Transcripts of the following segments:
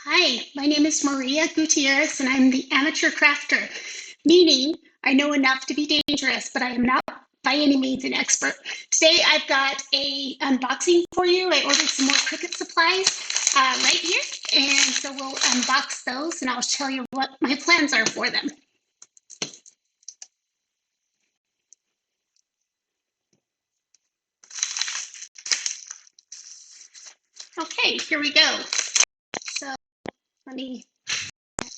Hi, my name is Maria Gutierrez and I'm the amateur crafter, meaning I know enough to be dangerous, but I am not by any means an expert. Today I've got a unboxing for you. I ordered some more Cricut supplies right here, and so we'll unbox those and I'll tell you what my plans are for them. Okay, here we go. So let me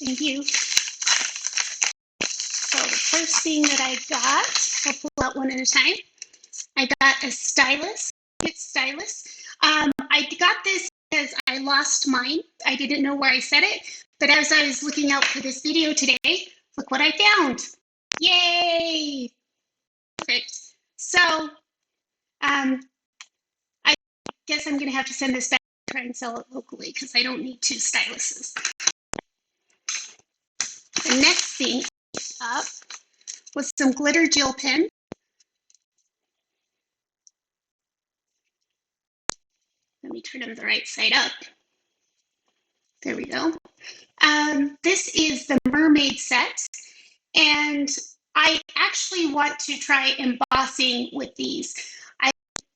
review. So the first thing that I got, I'll pull out one at a time. I got a stylus. It's stylus. I got this because I lost mine. I didn't know where I set it, but as I was looking out for this video today, look what I found. Yay! Perfect. So I guess I'm going to have to send this back and try and sell it locally because I don't need two styluses. The next thing up was some glitter gel pen. Let me turn them the right side up. There we go. This is the Mermaid set, and I actually want to try embossing with these. I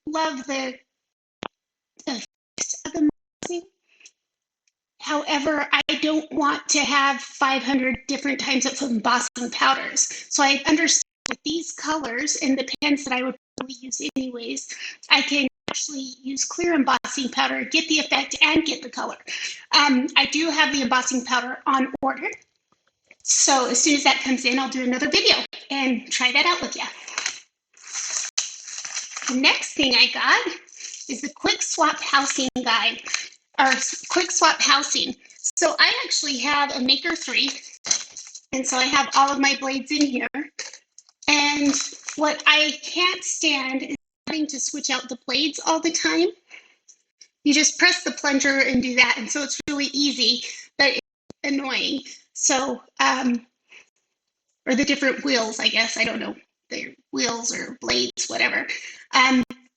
love the effect of embossing. However, I don't want to have 500 different types of embossing powders. So I understand with these colors and the pens that I would probably use anyways, I can actually use clear embossing powder, get the effect, and get the color. I do have the embossing powder on order. So as soon as that comes in, I'll do another video and try that out with you. The next thing I got is the quick swap housing guide, or quick swap housing. So I actually have a Maker 3, and so I have all of my blades in here. And what I can't stand is having to switch out the blades all the time. You just press the plunger and do that, and so it's really easy, but it's annoying. So, or the different wheels, I guess, I don't know, they're wheels or blades, whatever.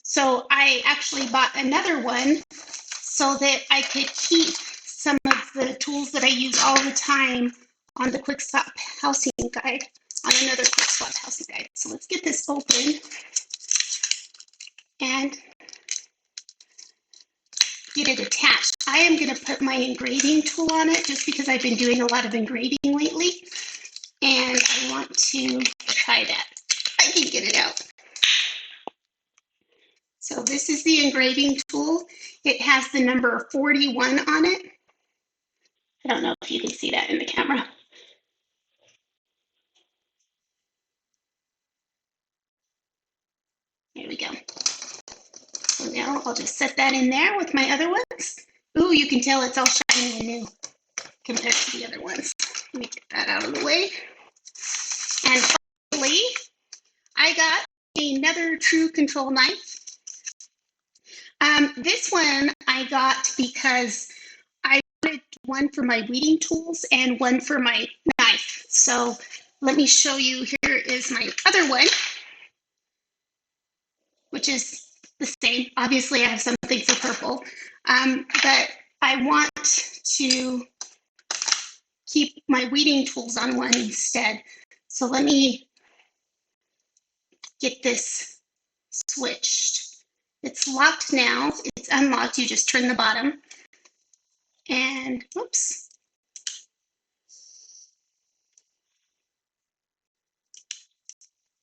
So I actually bought another one so that I could keep some of the tools that I use all the time on the quick swap housing guide, on another quick swap housing guide. So let's get this open and get it attached. I am going to put my engraving tool on it just because I've been doing a lot of engraving lately, and I want to try that. I can get it out. So this is the engraving tool. It has the number 41 on it. I don't know if you can see that in the camera. There we go. So now I'll just set that in there with my other ones. Ooh, you can tell it's all shiny and new compared to the other ones. Let me get that out of the way. And finally, I got another Tru Control Knife. This one I got because I wanted one for my weeding tools and one for my knife. So let me show you. Here is my other one, which is the same. Obviously, I have some things of purple, but I want to keep my weeding tools on one instead. So let me get this switched. It's locked now. It's unlocked. You just turn the bottom. And oops.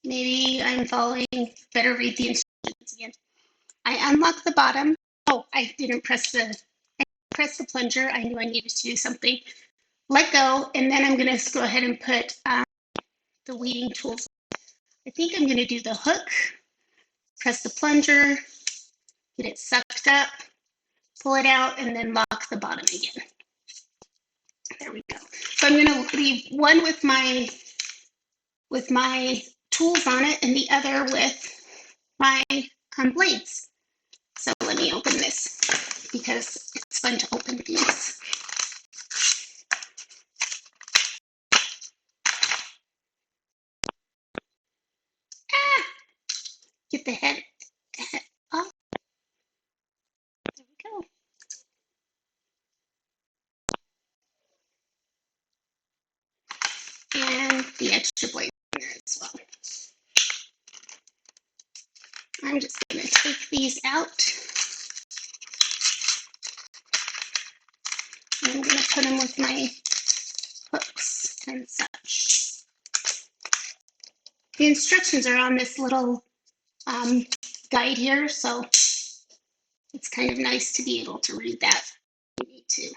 Maybe I'm following. Better read the instructions again. I unlock the bottom. Oh, I didn't press the plunger. I knew I needed to do something. Let go, and then I'm going to go ahead and put the weeding tools. I think I'm going to do the hook, press the plunger, get it sucked up, pull it out, and then lock the bottom again. There we go. So I'm going to leave one with my tools on it and the other with my blades. So let me open this because it's fun to open these. Get the head off. There we go. the extra blade in there as well. I'm just going to take these out. I'm going to put them with my hooks and such. The instructions are on this little guide here, so it's kind of nice to be able to read that if you need to.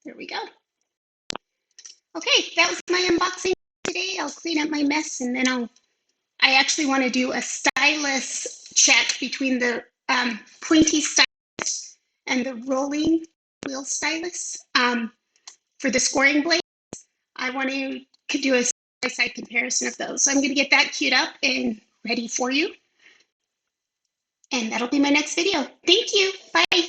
There we go. Okay, that was my unboxing today. I'll clean up my mess and then I actually want to do a stylus check between the pointy stylus and the rolling wheel stylus for the scoring blade. I want to do a side-by-side comparison of those. So I'm going to get that queued up and ready for you. And that'll be my next video. Thank you. Bye.